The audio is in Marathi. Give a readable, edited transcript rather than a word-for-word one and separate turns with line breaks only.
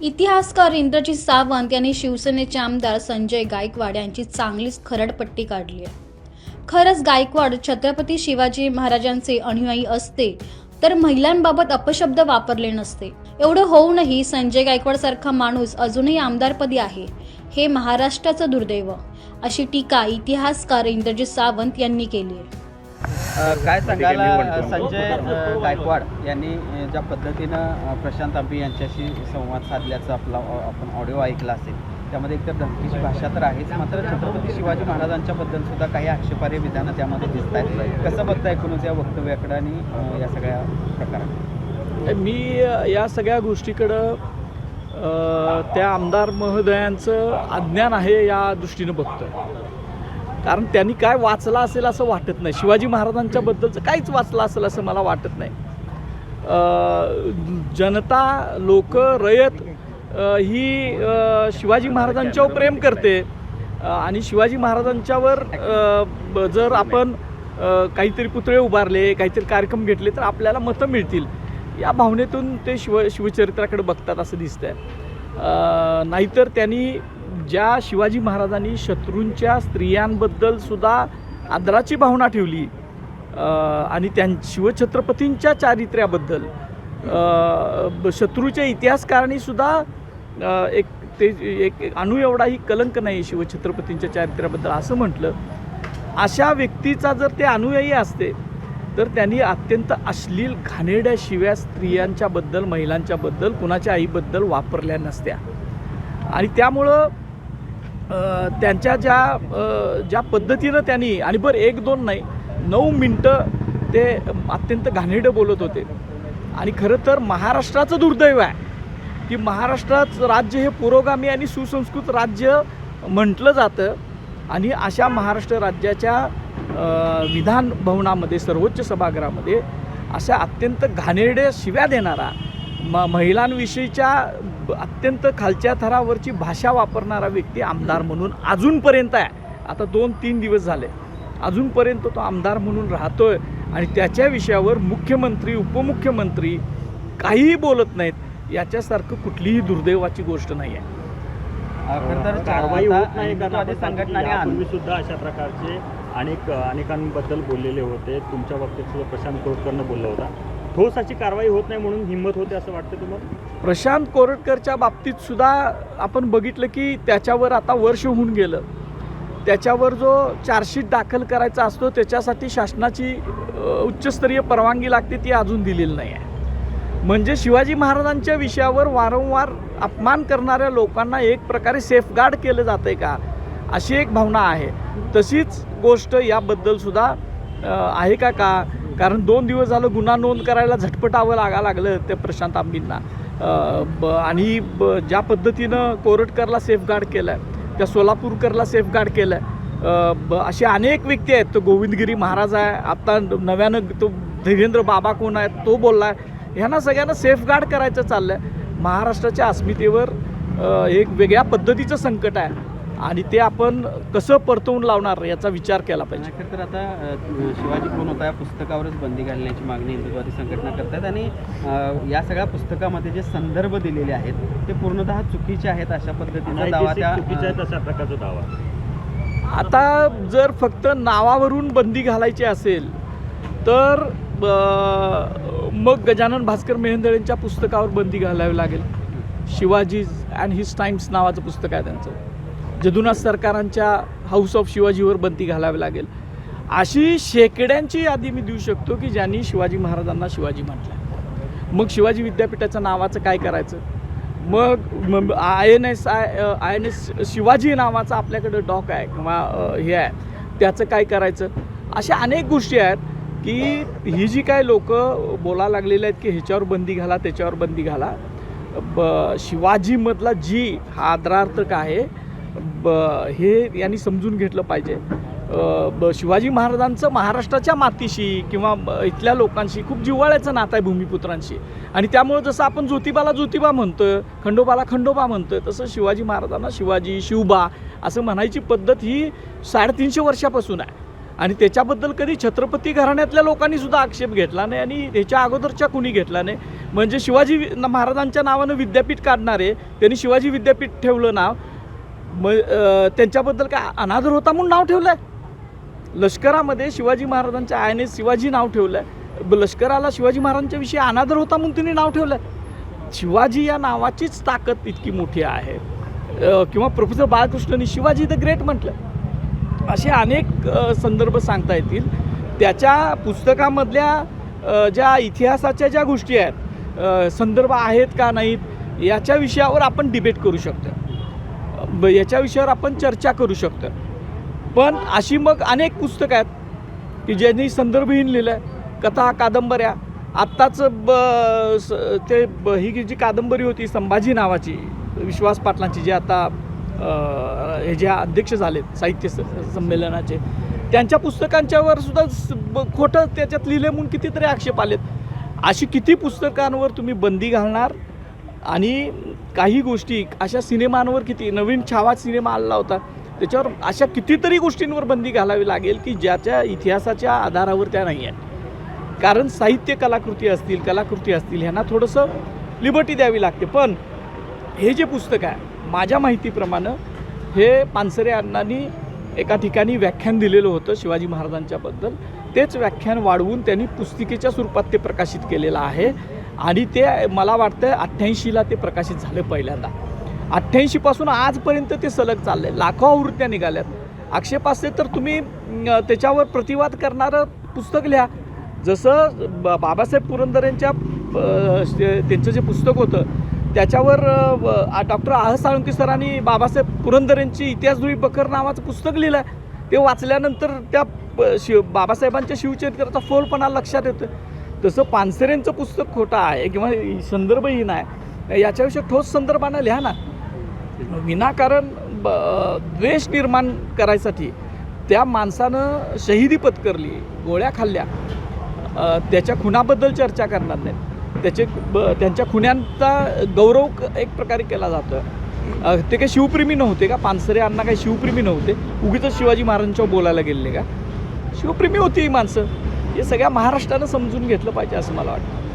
इतिहासकार इंद्रजित सावंत यांनी शिवसेनेचे आमदार संजय गायकवाड यांची चांगलीच खरडपट्टी काढली आहे. खरंच गायकवाड छत्रपती शिवाजी महाराजांचे अनुयायी असते तर महिलांबाबत अपशब्द वापरले नसते. एवढं होऊनही संजय गायकवाड सारखा माणूस अजूनही आमदारपदी आहे हे महाराष्ट्राचं दुर्दैव, अशी टीका इतिहासकार इंद्रजित सावंत यांनी केली आहे.
काय सांगाल संजय गायकवाड यांनी ज्या पद्धतीनं प्रशांत आंबी यांच्याशी संवाद साधल्याचं आपण ऑडिओ ऐकला असेल, त्यामध्ये एकतर धमकीची भाषा तर आहेच, मात्र छत्रपती शिवाजी महाराजांच्या बद्दल सुद्धा काही आक्षेपार्ह विधानं त्यामध्ये दिसत आहेत. कसं बघताय एकूणच या वक्तव्याकडं आणि या सगळ्या प्रकारात?
मी या सगळ्या गोष्टीकडं त्या आमदार महोदयांचं अज्ञान आहे या दृष्टीनं बघतो. कारण त्यांनी काय वाचलं असेल असं वाटत नाही. शिवाजी महाराजांच्या बद्दलचं काहीच वाचलं असेल असं मला वाटत नाही. जनता, लोक, रयत ही शिवाजी महाराजांच्यावर प्रेम करते आणि शिवाजी महाराजांच्यावर जर आपण काहीतरी पुतळे उभारले, काहीतरी कार्यक्रम घेतले तर आपल्याला मतं मिळतील या भावनेतून ते शिवचरित्राकडे बघतात असं दिसतंय. नाहीतर त्यांनी ज्या शिवाजी महाराजांनी शत्रूंच्या स्त्रियांबद्दल सुद्धा आदराची भावना ठेवली आणि शिवछत्रपतींच्या चारित्र्याबद्दल शत्रूच्या इतिहासकारांनी सुद्धा एक अणू एवढाही कलंक नाही शिवछत्रपतींच्या चारित्र्याबद्दल असं म्हटलं. अशा व्यक्तीचा जर ते अनुयायी असते तर त्यांनी अत्यंत अश्लील घाणेरड्या शिव्या स्त्रियांच्याबद्दल, महिलांच्याबद्दल, कुणाच्या आईबद्दल वापरल्या नसत्या. आणि त्यामुळं त्यांच्या ज्या पद्धतीनं त्यांनी, आणि बरं 1-2 नाही 9 मिनटं ते अत्यंत घाणेरडं बोलत होते. आणि खरं तर महाराष्ट्राचं दुर्दैव आहे की महाराष्ट्रात राज्य हे पुरोगामी आणि सुसंस्कृत राज्य म्हटलं जातं आणि अशा महाराष्ट्र राज्याच्या विधान भवनामध्ये, सर्वोच्च सभागृहामध्ये अशा अत्यंत घाणेरड्या शिव्या देणारा, महिलांविषयीच्या अत्यंत खालच्या थरावरची भाषा वापरणारा व्यक्ती आमदार म्हणून अजूनपर्यंत आहे. आता 2-3 दिवस झाले, अजूनपर्यंत तो आमदार म्हणून राहतोय आणि त्याच्या विषयावर मुख्यमंत्री, उपमुख्यमंत्री काहीही बोलत नाहीत. याच्यासारखं कुठलीही दुर्दैवाची गोष्ट नाही आहे.
खरं कारवाई होत नाही.
तुम्ही सुद्धा अशा प्रकारचे अनेकांबद्दल बोललेले होते. तुमच्या बाबतीत सुद्धा प्रशांत कोरटकरनं बोलला होता. ठोस अशी कारवाई होत नाही म्हणून हिंमत होते असं वाटतं तुम्हाला?
प्रशांत कोरटकरच्या बाबतीत सुद्धा आपण बघितलं की त्याच्यावर आता वर्ष होऊन गेलं. त्याच्यावर जो चार्जशीट दाखल करायचा असतो त्याच्यासाठी शासनाची उच्चस्तरीय परवानगी लागते, ती अजून दिलेली नाही आहे. म्हणजे शिवाजी महाराजांच्या विषयावर वारंवार अपमान करणाऱ्या लोकांना एक प्रकारे सेफगार्ड केलं जातं आहे का, अशी एक भावना आहे. तशीच गोष्ट याबद्दल सुद्धा आहे का? कारण 2 दिवस झालं गुन्हा नोंद करायला झटपटावं लागलं त्या प्रशांत आंबींना. आणि ज्या पद्धतीनं कोरटकरला सेफगार्ड केलं आहे, त्या सोलापूरकरला सेफगार्ड केलं आहे, असे अनेक व्यक्ती आहेत. तो गोविंदगिरी महाराज आहे, आता नव्यानं तो धीरेंद्र बाबा कोण आहे तो बोलला आहे. ह्यांना सगळ्यांना सेफगार्ड करायचं चाललं आहे. महाराष्ट्राच्या अस्मितेवर एक वेगळ्या पद्धतीचं संकट आहे आणि ते आपण कसं परतवून लावणार याचा विचार केला पाहिजे.
खरं तर आता शिवाजी कोण होता या पुस्तकावरच बंदी घालण्याची मागणी हिंदुत्ववादी संघटना करतात आणि या सगळ्या पुस्तकामध्ये जे संदर्भ दिलेले आहेत ते पूर्णतः चुकीचे आहेत अशा पद्धतीचा दावा
चुकीचा आहे तशा प्रकारचा दावा.
आता जर फक्त नावावरून बंदी घालायची असेल तर मग गजानन भास्कर मेहेंदळेंच्या पुस्तकावर बंदी घालावी लागेल. शिवाजी अँड हिज टाइम्स नावाचं पुस्तक आहे त्यांचं. जदुनाथ सरकारांच्या हाऊस ऑफ शिवाजीवर बंदी घालावी लागेल. अशी शेकड्यांची यादी मी देऊ शकतो की ज्यांनी शिवाजी महाराजांना शिवाजी म्हटलं. मग शिवाजी विद्यापीठाच्या नावाचं काय करायचं? मग INS शिवाजी नावाचा आपल्याकडं डॉक आहे किंवा हे आहे, त्याचं काय करायचं? अशा अनेक गोष्टी आहेत की ही जी काय लोक बोलायला लागलेले आहेत की ह्याच्यावर बंदी घाला, त्याच्यावर बंदी घाला. शिवाजीमधला जी हा आदरार्थक आहे हे यांनी समजून घेतलं पाहिजे. शिवाजी महाराजांचं महाराष्ट्राच्या मातीशी किंवा इथल्या लोकांशी खूप जिव्हाळ्याचं नातं आहे, भूमिपुत्रांशी. आणि त्यामुळं जसं आपण ज्योतिबाला ज्योतिबा म्हणतोय, खंडोबाला खंडोबा म्हणतोय, तसं शिवाजी महाराजांना शिवाजी, शिवबा असं म्हणायची पद्धत ही 350 वर्षापासून आहे. आणि त्याच्याबद्दल कधी छत्रपती घराण्यातल्या लोकांनी सुद्धा आक्षेप घेतला नाही आणि त्याच्या अगोदरच्या कुणी घेतला नाही. म्हणजे शिवाजी महाराजांच्या नावानं विद्यापीठ काढणारे त्यांनी शिवाजी विद्यापीठ ठेवलं नाव, त्यांच्याबद्दल काय अनादर होता म्हणून नाव ठेवलं आहे? लष्करामध्ये शिवाजी महाराजांच्या आयने शिवाजी नाव ठेवलं आहे, लष्कराला शिवाजी महाराजांच्या विषयी अनादर होता म्हणून त्यांनी नाव ठेवलं आहे. शिवाजी या नावाचीच ताकद इतकी मोठी आहे. किंवा प्रोफेसर बाळकृष्णनी शिवाजी द ग्रेट म्हटलं. असे अनेक संदर्भ सांगता येतील. त्याच्या पुस्तकामधल्या ज्या इतिहासाच्या ज्या गोष्टी आहेत, संदर्भ आहेत का नाहीत याच्या विषयावर आपण डिबेट करू शकतो, याच्या विषयावर आपण चर्चा करू शकतो. पण अशी मग अनेक पुस्तकं आहेत की ज्यांनी संदर्भहीन लिहिलं आहे, कथा कादंबऱ्या. आत्ताच ही जी कादंबरी होती संभाजी नावाची, विश्वास पाटलांची, जे आता हे जे अध्यक्ष झालेत साहित्य संमेलनाचे, त्यांच्या पुस्तकांच्यावर सुद्धा खोटं त्याच्यात लिहिले म्हणून कितीतरी आक्षेप आलेत. अशी किती पुस्तकांवर तुम्ही बंदी घालणार? आणि काही गोष्टी अशा सिनेमांवर, किती नवीन छावा सिनेमा आला होता त्याच्यावर अशा कितीतरी गोष्टींवर बंदी घालावी लागेल की ज्याच्या इतिहासाच्या आधारावर त्या नाही आहेत. कारण साहित्य कलाकृती असतील ह्यांना थोडंसं लिबर्टी द्यावी लागते. पण हे जे पुस्तक आहे, माझ्या माहितीप्रमाणे हे पानसरे अण्णांनी एका ठिकाणी व्याख्यान दिलेलं होतं शिवाजी महाराजांच्याबद्दल. तेच व्याख्यान वाढवून त्यांनी पुस्तिकेच्या स्वरूपात ते प्रकाशित केलेलं आहे. आणि ते मला वाटतं 88ला ते प्रकाशित झालं पहिल्यांदा. 88पासून आजपर्यंत ते सलग चाललं आहे. लाखो आवृत्त्या निघाल्यात. आक्षेप असते तर तुम्ही त्याच्यावर प्रतिवाद करणारं पुस्तक लिहा. जसं बाबासाहेब पुरंदरेंच्या त्यांचं जे पुस्तक होतं त्याच्यावर डॉक्टर आह साळुंके सरांनी बाबासाहेब पुरंदरेंची इतिहासधुळी बखर नावाचं पुस्तक लिहिलं आहे. ते वाचल्यानंतर त्या बाबासाहेबांच्या शिवचरित्राचा फोलपणा लक्षात येतं. तसं पानसरेंचं पुस्तक खोटं आहे किंवा संदर्भहीन आहे, याच्याविषयी ठोस संदर्भानं लिहा ना. विनाकारण द्वेष निर्माण करायसाठी त्या माणसानं शहिदी पत्करली, गोळ्या खाल्ल्या, त्याच्या खुनाबद्दल चर्चा करणार नाही. त्यांच्या खुन्यांचा गौरव एक प्रकारे केला जातो. ते काही शिवप्रेमी नव्हते का? पानसरे अण्णा काही शिवप्रेमी नव्हते? उगीच शिवाजी महाराजांच्यावर बोलायला गेले का? शिवप्रेमी होती ही माणसं. हे सगळ्या महाराष्ट्रानं समजून घेतलं पाहिजे असं मला वाटतं.